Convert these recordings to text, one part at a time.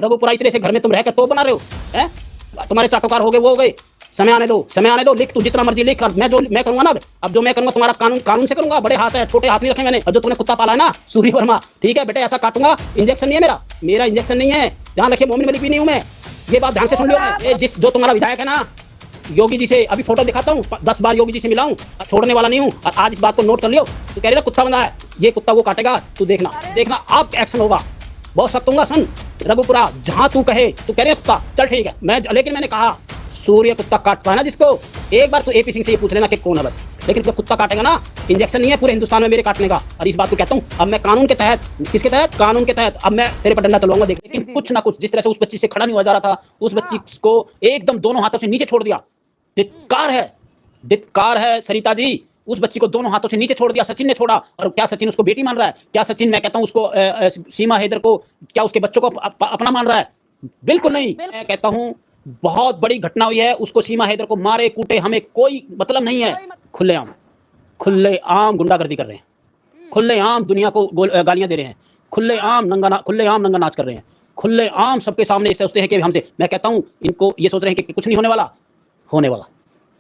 रघुपुरा इतने से घर में तुम रहकर तो बना रहे हो हैं? तुम्हारे चाटोकार हो गए, वो हो गए। समय आने दो, समय आने दो। लिख, तू जितना मर्जी लिख। मैं जो मैं करूंगा ना, अब जो मैं करूंगा तुम्हारा कानून कानून से करूंगा। बड़े हाथ है, छोटे हाथ नहीं रखे मैंने। और जो तुमने कुत्ता पाला है ना, सूर्य वर्मा, ठीक है बेटे, ऐसा काटूंगा। इंजेक्शन नहीं है मेरा, मेरा इंजेक्शन नहीं है। ध्यान रखिए, मोमिन मलिक भी नहीं हूं मैं। ये बात ध्यान से सुन लियो। जिस जो तुम्हारा विधायक है ना, योगी जी से अभी फोटो दिखाता हूँ, 10 बार योगी जी से मिला हूँ, छोड़ने वाला नहीं हूँ। और आज इस बात को नोट कर लियो। तू कह रही ना कुत्ता बंधा है, ये कुत्ता वो काटेगा, तू देखना देखना, अब एक्शन होगा। बहुत सख्त होगा। सुन रघुपुरा, जहां तू कहे, तू कह रहे कुत्ता, चल ठीक है। लेकिन मैंने कहा सूर्य कुत्ता काटता है ना जिसको, एक बार तू एपी सिंह से ये पूछ लेना कि कौन है बस। लेकिन जब कुत्ता काटेगा ना, इंजेक्शन नहीं है पूरे हिंदुस्तान में मेरे काटने का। और इस बात को कहता हूँ, अब मैं कानून के तहत, किसके तहत? कानून के तहत अब मैं तेरे पर डंडा चलवाऊंगा देख। लेकिन कुछ ना कुछ, जिस तरह से उस बच्ची से खड़ा नहीं हुआ जा रहा था, उस बच्ची को एकदम दोनों हाथों से नीचे छोड़ दिया। धिक्कार है, धिक्कार है सरिता जी। उस बच्ची को दोनों हाथों से नीचे छोड़ दिया, सचिन ने छोड़ा। और क्या सचिन उसको बेटी मान रहा है? क्या सचिन, मैं कहता हूं उसको, सीमा हैदर को, क्या उसके बच्चों को अपना मान रहा है? बिल्कुल नहीं। मैं कहता हूं बहुत बड़ी घटना हुई है। उसको, सीमा हैदर को मारे कूटे, हमें कोई मतलब नहीं है। खुलेआम गुंडागर्दी कर रहे हैं, खुलेआम दुनिया को गालियां दे रहे हैं, खुलेआम नंगा नाच कर रहे हैं, खुलेआम सबके सामने सोचते हैं कि हमसे। मैं कहता हूं इनको ये सोच रहे हैं कि कुछ नहीं होने वाला, होने वाला।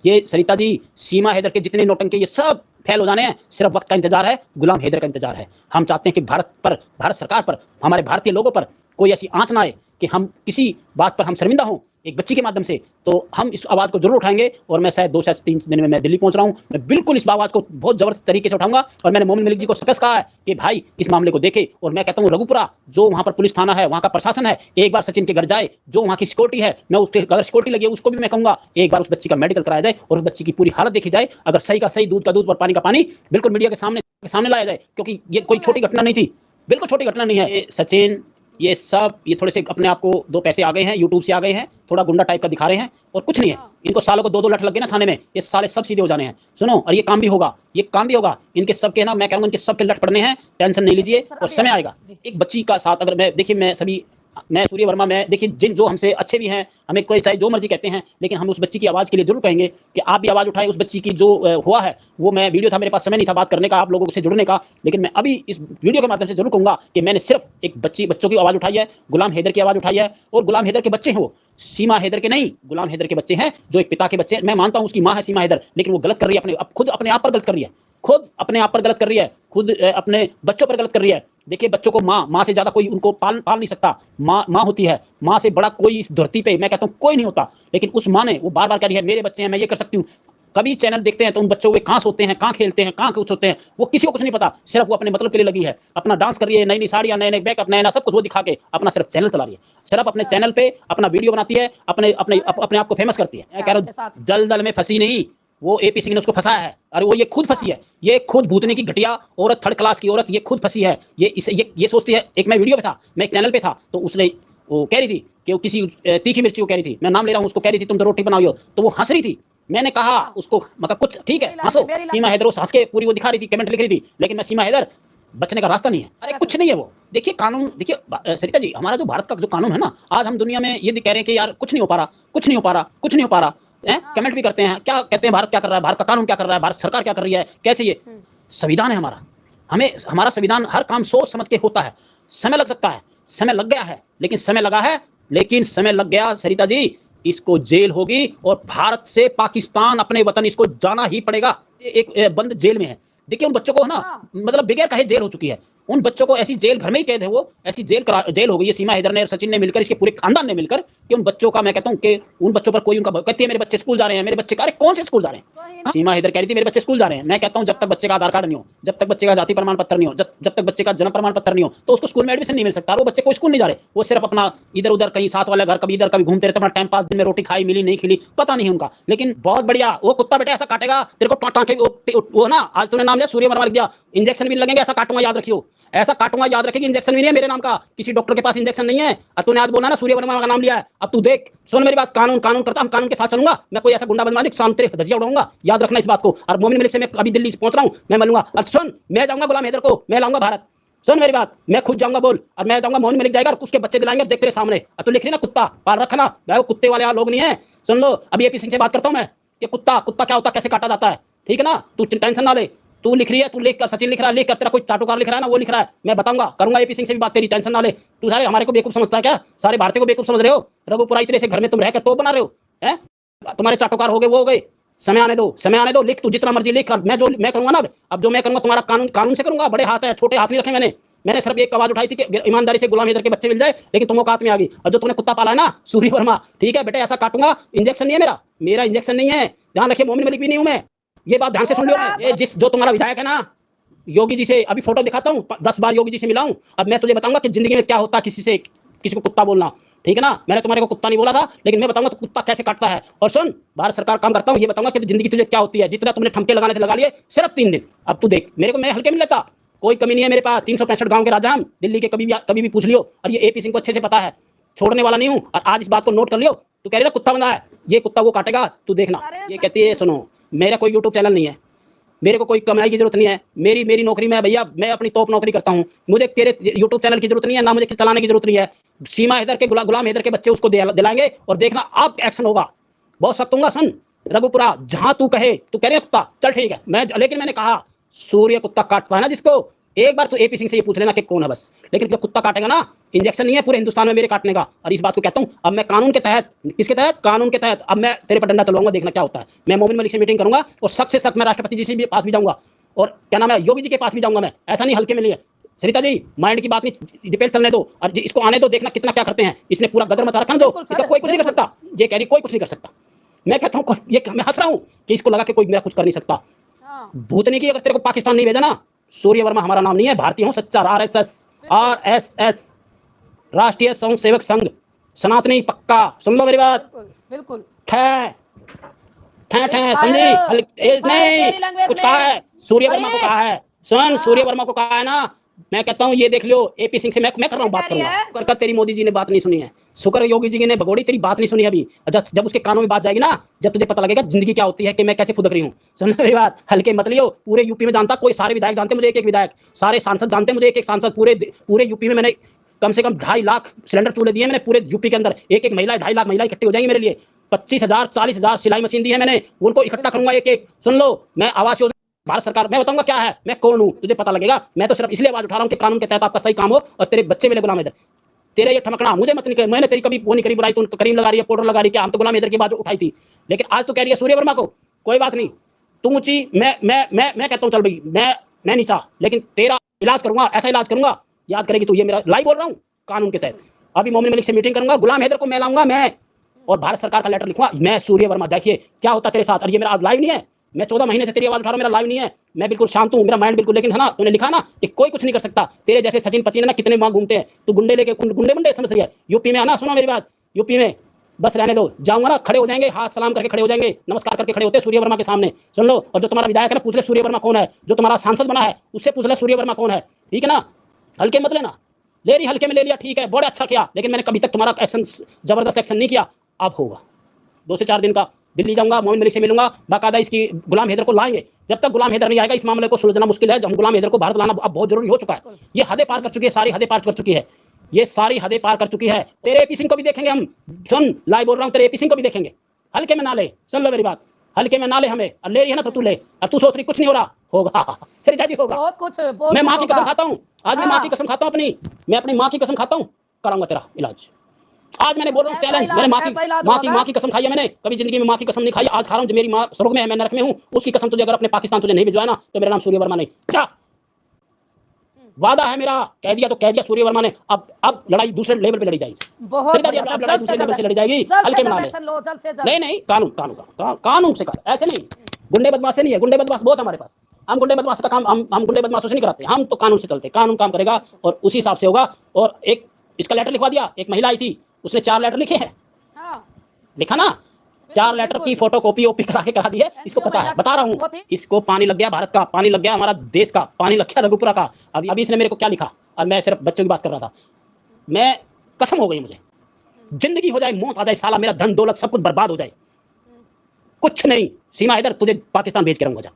ये सरिता जी, सीमा हैदर के जितने नोटंकी, ये सब फेल हो जाने हैं। सिर्फ वक्त का इंतजार है, गुलाम हैदर का इंतजार है। हम चाहते हैं कि भारत सरकार पर, हमारे भारतीय लोगों पर कोई ऐसी आंच ना आए कि हम किसी बात पर हम शर्मिंदा हों एक बच्ची के माध्यम से। तो हम इस आवाज़ को जरूर उठाएंगे। और मैं शायद 2 से 3 दिन में मैं दिल्ली पहुंच रहा हूं। मैं बिल्कुल इस आवाज़ को बहुत जबरदस्त तरीके से उठाऊंगा। और मैंने मोमिन मलिक जी को स्पष्ट कहा है कि भाई इस मामले को देखे। और मैं कहता हूं रघुपुरा, जो वहां पर पुलिस थाना है, वहां का प्रशासन है, एक बार सचिन के घर जाए। जो वहां की सिक्योरिटी है, मैं उसके, अगर सिक्योरिटी लगी है उसको भी मैं कहूंगा एक बार उस बच्ची का मेडिकल कराया जाए और उस बच्ची की पूरी हालत देखी जाए। अगर सही का सही, दूध का दूध और पानी का पानी बिल्कुल मीडिया के सामने लाया जाए। क्योंकि ये कोई छोटी घटना नहीं थी, बिल्कुल छोटी घटना नहीं है। सचिन, ये सब, ये थोड़े से अपने आप को 2 पैसे आ गए हैं, यूट्यूब से आ गए हैं, थोड़ा गुंडा टाइप का दिखा रहे हैं और कुछ नहीं है। इनको सालों को 2-2 लठ लग गए ना थाने में, ये साले सब सीधे हो जाने हैं। सुनो, और ये काम भी होगा, ये काम भी होगा। इनके सबके ना, मैं कहूँगा इनके सबके लठ पड़ने हैं। टेंशन नहीं लीजिए और समय आएगा। एक बच्ची का साथ अगर मैं, देखिए मैं सूर्य वर्मा, मैं देखिए जिन जो हमसे अच्छे भी हैं, हमें कोई चाहे जो मर्जी कहते हैं, लेकिन हम उस बच्ची की आवाज़ के लिए जरूर कहेंगे कि आप भी आवाज़ उठाएं। उस बच्ची की जो हुआ है, वो मैं वीडियो था, मेरे पास समय नहीं था बात करने का, आप लोगों से जुड़ने का। लेकिन मैं अभी इस वीडियो के माध्यम से जरूर कहूंगा कि मैंने सिर्फ एक बच्चों की आवाज़ उठाई है, गुलाम हैदर की आवाज़ उठाई है। और गुलाम हैदर के बच्चे हैं, वो सीमा हैदर के नहीं, गुलाम हैदर के बच्चे हैं, जो एक पिता के बच्चे हैं। मैं मानता हूं उसकी मां है सीमा हैदर, लेकिन वो गलत कर रही है, खुद अपने आप पर गलत कर रही है, खुद अपने आप पर गलत कर रही है, खुद अपने बच्चों पर गलत कर रही है। देखिए बच्चों को माँ से ज्यादा कोई उनको पाल नहीं सकता। माँ होती है, माँ से बड़ा कोई इस धरती पे, मैं कहता हूँ कोई नहीं होता। लेकिन उस माँ ने, वो बार बार कह रही है मेरे बच्चे हैं, मैं ये कर सकती हूँ। कभी चैनल देखते हैं तो उन बच्चों के कहाँ सोते हैं, कहाँ खेलते हैं, कहाँ कुछ होते हैं, वो किसी को कुछ नहीं पता। सिर्फ वो अपने मतलब के लिए लगी है, अपना डांस कर रही है, नई नई साड़ियाँ, नए नए बैकअप, नया सब कुछ वो दिखा के अपना सिर्फ चैनल चला रही है। सिर्फ अपने चैनल पे अपना वीडियो बनाती है, अपने आप को फेमस करती है। मैं कह रहा हूँ दलदल में फंसी नहीं, वो एपी सिंह ने उसको फंसाया है। अरे वो ये खुद फंसी है, ये खुद भूतने की घटिया औरत, 3rd क्लास की औरत, ये खुद फंसी है। ये सोचती है। एक मैं वीडियो पे था, मैं एक चैनल पे था, तो उसने वो कह रही थी कि वो किसी तीखी मिर्ची को कह रही थी, मैं नाम ले रहा हूँ, उसको कह रही थी तुम तो रोटी बनाओ, तो वो हंस रही थी। मैंने कहा उसको, मतलब कुछ ठीक है हंसो। सीमा हैदर हंस के पूरी वो दिखा रही थी, कमेंट लिख रही थी, लेकिन मैं सीमा हैदर, बचने का रास्ता नहीं है। अरे कुछ नहीं है वो। देखिए कानून, देखिए सरिता जी, हमारा जो भारत का जो कानून है ना, आज हम दुनिया में ये कह रहे हैं कि यार कुछ नहीं हो पा रहा, कुछ नहीं हो पा रहा, कुछ नहीं हो पा रहा। कमेंट भी करते हैं, क्या कहते हैं, भारत क्या कर रहा है, भारत का कानून क्या कर रहा है, भारत सरकार क्या कर रही है, कैसे ये संविधान है हमारा। हमारा संविधान हर काम सोच समझ के होता है। समय लग सकता है, समय लग गया है, लेकिन समय लगा है, लेकिन समय लग गया सरिता जी, इसको जेल होगी और भारत से पाकिस्तान, अपने वतन, इसको जाना ही पड़ेगा। एक बंद जेल में है। देखिए उन बच्चों को ना, मतलब बगैर कहे जेल हो चुकी है। उन बच्चों को ऐसी जेल, घर में ही कैद है वो, ऐसी जेल हो गई है सीमा हैदर ने और सचिन ने मिलकर, इसके पूरे खानदान ने मिलकर, कि उन बच्चों का, मैं कहता हूं कि उन बच्चों पर कोई, उनका कहती है मेरे बच्चे स्कूल जा रहे हैं, मेरे बच्चे, अरे कौन से स्कूल जा रहे हैं? सीमा हैदर कह रही थी मेरे बच्चे स्कूल जा रहे हैं। मैं कहता हूं जब तक बच्चे का आधार कार्ड नहीं हो, जब तक बच्चे का जाति प्रमाण पत्र नहीं हो, जब तक बच्चे का जन्म प्रमाण पत्र नहीं हो, तो उसको स्कूल में एडमिशन नहीं मिल सकता। वो बच्चे कोई स्कूल नहीं जा रहे, वो सिर्फ अपना इधर उधर कहीं साथ वाले घर, कभी इधर कभी घूमते रहते, अपना टाइम पास, दिन में रोटी खाई मिली नहीं खिली पता नहीं उनका। लेकिन बहुत बढ़िया, वो कुत्ता बेटा ऐसा काटेगा तेरे को टांके, वो ना, आज तूने नाम लिया सूर्य वर्मा लिख दिया, इंजेक्शन भी लगेंगे, ऐसा काटूंगा याद रखियो, ऐसा काटूंगा याद रखेगी। इंजेक्शन भी नहीं है मेरे नाम का, किसी डॉक्टर के पास इंजेक्शन नहीं है। और तूने आज बोला ना सूर्य वर्मा का नाम लिया है, अब तू देख, सुन मेरी बात, कानून कानून करता, हम कानून के साथ चलूंगा। मैं कोई ऐसा गुंडा बदमाश सामने धज्जियां उड़ाऊंगा, याद रखना इस बात को। और मोमिन मलिक से मैं अभी दिल्ली से पहुंच रहा हूं, मैं मिलूंगा। और सुन, मैं जाऊंगा गुलाम हैदर को, मैं लाऊंगा भारत। सुन मेरी बात, मैं खुद जाऊंगा बोल, और मैं जाऊंगा, मोमिन मलिक जाएगा और उसके बच्चे दिलाएंगे, देख तेरे सामने। और तू लिख रही ना कुत्ता पाल रखना, भाई वो कुत्ते वाले लोग नहीं है। सुन लो, अभी एपी सिंह से बात करता हूं मैं, कि कुत्ता क्या होता, कैसे काटा जाता है, ठीक है ना? तू टेंशन ना ले, तू लिख रही है, तू लिख कर, सचिन लिख रहा है, लिख कर, तेरा कोई चाटुकार लिख रहा है ना, वो लिख रहा है, मैं बताऊंगा, करूंगा एपी सिंह से भी बात, तेरी टेंशन ना ले। तू सारे हमारे को बेवकूफ समझता है क्या? सारे भारतीय को बेवकूफ समझ रहे हो? रघुपुरा इतने से घर में तुम रहकर तो बना रहे हो हैं? तुम्हारे चाटुकार हो गए, वो हो गए। समय आने दो, समय आने दो, लिख तू जितना मर्जी लिख। मैं जो मैं करूंगा ना, अब जो मैं करूंगा तुम्हारा कानून कानून से करूंगा। बड़े हाथ है, छोटे हाथ नहीं रखे मैंने सिर्फ एक आवाज उठाई थी कि ईमानदारी से गुलाम हैदर के बच्चे मिल जाए, लेकिन तुम औकात में आ गई। और जो तुमने कुत्ता पाला है ना, सूर्य वर्मा, ठीक है बेटे, ऐसा काटूंगा। इंजेक्शन नहीं है मेरा इंजेक्शन नहीं है, ध्यान रखिए। मोमिन मलिक भी नहीं हूं मैं, ये बात ध्यान से सुन लियो। जिस जो तुम्हारा विधायक है ना, योगी जी से अभी फोटो दिखाता हूँ, 10 बार योगी जी से मिला हूँ। अब मैं तुझे बताऊंगा कि जिंदगी में क्या होता है किसी को कुत्ता बोलना, ठीक है ना? मैंने तुम्हारे को कुत्ता नहीं बोला था, लेकिन मैं बताऊंगा तो कुत्ता कैसे काटता है। और सुन, भारत सरकार काम करता हूँ, ये बताऊंगा कि जिंदगी तुझे क्या होती है। जितना तुमने ठमके लगाने थे लगा लिए, सिर्फ 3 दिन। अब तू देख, मेरे को मैं हल्के में लेता, कोई कमी नहीं है मेरे पास। 365 गांव के राजा हम, दिल्ली के कभी भी पूछ लियो। और ये एपी सिंह को अच्छे से पता है, छोड़ने वाला नहीं हूं। और आज इस बात को नोट कर लियो। तू कह रही ना कुत्ता बंधा है, ये कुत्ता वो काटेगा, तू देखना। ये कहती है, सुनो, मेरा कोई यूट्यूब चैनल नहीं है, मेरे को कोई कमाई की जरूरत नहीं है। मेरी नौकरी में भैया, मैं अपनी टॉप नौकरी करता हूं। मुझे तेरे यूट्यूब चैनल की जरूरत नहीं है, ना मुझे चलाने की जरूरत नहीं है। सीमा हैदर के गुलाम हैदर के बच्चे उसको दिलाएंगे, और देखना आप एक्शन होगा। बहुत सख्त होगा। सुन रघुपुरा, जहां तू कहे, तू कह रहे कुत्ता, चल ठीक है, लेकिन मैंने कहा सूर्य कुत्ता काटता है ना जिसको, एक बार तू एपी सिंह से ये पूछ लेना कि कौन है बस। लेकिन जो कुत्ता काटेगा ना, इंजेक्शन नहीं है पूरे हिंदुस्तान में मेरे काटने का। और इस बात को कहता हूं, अब मैं कानून के तहत, किसके तहत? कानून के तहत। अब मैं तेरे पर डंडा चलवाऊंगा, देखना क्या होता है। मैं मोमिन मलिक से मीटिंग करूंगा, और सख्त से सख्त मैं राष्ट्रपति जी से पास भी जाऊंगा, और क्या नाम है, योगी जी के पास भी जाऊंगा मैं। ऐसा नहीं हल्के में लिए। सरिता जी, माइंड की बात नहीं, डिबेट चलने दो, और इसको आने दो, देखना कितना क्या करते हैं। इसने पूरा गदर मचा रखा, जो इसका कोई कुछ नहीं कर सकता। ये कह रही कोई कुछ नहीं कर सकता। मैं कहता हूँ, ये मैं हंस रहा हूँ कि इसको लगा कि कोई मेरा कुछ कर नहीं सकता। भूतनी की, अगर तेरे को पाकिस्तान नहीं भेजा ना, सूर्य वर्मा हमारा नाम नहीं है, भारतीय हूँ सच्चा। आरएसएस, राष्ट्रीय स्वयं सेवक संघ, सनातनी पक्का। सुन लो मेरी बात, बिल्कुल समझी? नहीं कुछ कहा है, सूर्य वर्मा को कहा है। सुन, सूर्य वर्मा को कहा है ना, मैं कहता हूँ ये देख लो। एपी सिंह से मैं कर रहा हूँ, बात करूंगा। कर तेरी मोदी जी ने बात नहीं सुनी है, शुक्र योगी जी ने भगोड़ी तेरी बात नहीं सुनी अभी। जब उसके कानों में बात जाएगी ना, जब तुझे पता लगेगा जिंदगी क्या होती है, कि मैं कैसे फुदक रही हूँ। सुन मेरी बात, हल्के मत लियो। पूरे यूपी में जानता, कोई सारे विधायक जानते मुझे, एक विधायक, सारे सांसद जानते मुझे, एक सांसद। पूरे यूपी में मैंने कम से कम 2.5 लाख सिलेंडर चूल्हे दिए मैंने पूरे यूपी के अंदर। एक महिला, 2.5 लाख महिला इकट्ठी हो जाएंगी मेरे लिए। 25,000 40,000 सिलाई मशीन दी है मैंने, उनको इकट्ठा करूंगा एक। सुन लो, मैं आवास योजना, भारत सरकार, मैं बताऊंगा क्या है, मैं कौन हूं, तुझे पता लगेगा। मैं तो सिर्फ इसलिए आवाज उठा रहा हूं कि कानून के तहत आपका सही काम हो, और तेरे बच्चे मिले गुलाम हैदर। तेरे ये ठमकना मुझे मत नहीं, मैंने तेरी कभी वो नहीं करी बुराई। तू करीम लगा रही है, पाउडर लगा रही है, हम तो गुलाम हैदर की बात उठाई थी। लेकिन आज तो कह रही है सूर्य वर्मा को। कोई बात नहीं, तू ऊंची, मैं कहता हूँ चल भाई, मैं नीचा, लेकिन तेरा इलाज करूंगा, ऐसा इलाज करूंगा, याद करेगी तू। ये मेरा लाइव बोल रहा हूँ, कानून के तहत। अभी मोमिन मलिक से मीटिंग करूंगा, गुलाम हैदर को मैं लाऊंगा मैं, और भारत सरकार का लेटर लिखूंगा मैं। सूर्य वर्मा, देखिए क्या होता तेरे साथ। और ये मेरा आज लाइव नहीं है, मैं 14 महीने से तेरी आवाज उठा रहा हूं, मेरा लाइव नहीं है। मैं बिल्कुल शांत हूं, मेरा माइंड बिल्कुल। लेकिन है ना, तूने लिखा ना कि कोई कुछ नहीं कर सकता। तेरे जैसे सचिन पचिन ना कितने वहां घूमते हैं, तू गुंडे लेके, गुंडे समझ रही है। यूपी में आना, सुनो मेरी बात, यूपी में बस रहने दो, जाऊंगा ना, खड़े हो जाएंगे, हाथ सलाम करके खड़े हो जाएंगे, नमस्कार करके खड़े होते सूर्य वर्मा के सामने। सुन लो, और जो तुम्हारा विधायक है ना, पूछ ले सूर्य वर्मा कौन है। जो तुम्हारा सांसद बना है, उससे पूछ ले सूर्य वर्मा कौन है, ठीक है ना? हल्के मत लेना। ले रही हल्के में ले लिया, ठीक है, बड़ा अच्छा किया, लेकिन मैंने कभी तक तुम्हारा एक्शन, जबरदस्त एक्शन नहीं किया। अब होगा 2 से 4 दिन का। दिल्ली जाऊंगा, मोमिन मलिक से मिलूंगा, बाकायदा इसकी गुलाम हैदर को लाएंगे। जब तक गुलाम हैदर नहीं आएगा, इस मामले को सुलझना मुश्किल है। जब गुलाम हैदर को भारत लाना अब बहुत जरूरी हो चुका है। ये हदें पार कर चुकी है, सारी हदें पार कर चुकी है, ये सारी हदें पार कर चुकी है। तेरे एपी सिंह को भी देखेंगे हम। सुन, लाइव बोल रहा हूँ, तेरे एपी सिंह को भी देखेंगे। हल्के में ना ले, सुन लो मेरी बात, हल्के में ना ले हमें। और ले रही है ना तो तू ले। अब तू सोच रही कुछ नहीं हो रहा, होगा सरिता जी, होगा बहुत कुछ। मैं माँ की कसम खाता हूँ, आज मैं माँ की कसम खाता हूँ अपनी, मैं अपनी माँ की कसम खाता हूँ, कराऊंगा तेरा इलाज। आज मैंने बोल रहा हूँ चैलेंज, मैंने माँ की कसम खाई है मैंने। कभी जिंदगी में माँ की कसम नहीं खाई, आज खा रहा हूँ। जो मेरी माँ स्वर्ग में है, मैं नरक में हूँ, उसकी कसम तुझे अगर अपने पाकिस्तान तुझे नहीं भिजवाया ना, तो मेरा नाम सूर्य वर्मा नहीं। क्या वादा है मेरा, कह दिया तो कह दिया सूर्य वर्मा ने। अब लड़ाई दूसरे लेवल पे लड़ी जाएगी, बहुत लड़ाई दूसरे लेवल से लड़ी जाएगी। हल्के में नहीं, कानून से कर, ऐसे नहीं। गुंडे बदमाश से नहीं है, गुंडे बदमाश बहुत हमारे पास। हम गुंडे बदमाश का काम हम गुंडे बदमाशों से नहीं कराते, हम तो कानून से चलते। कानून काम करेगा और उसी हिसाब से होगा। और एक इसका लेटर लिखवा दिया, एक महिला आई थी, उसने 4 लेटर लिखे हैं। लिखा ना, 4 लेटर की फोटो कॉपी ओपी करा दी है। इसको पता है, बता रहा हूँ, इसको पानी लग गया, भारत का पानी लग गया, हमारा देश का पानी लग गया, रघुपुरा का। अभी इसने मेरे को क्या लिखा, और मैं सिर्फ बच्चों की बात कर रहा था। मैं कसम हो गई मुझे, जिंदगी हो जाए, मौत आ जाए, साला मेरा धन दौलत सब कुछ बर्बाद हो जाए, कुछ नहीं। सीमा हैदर, तुझे पाकिस्तान भेज के रहूंगा।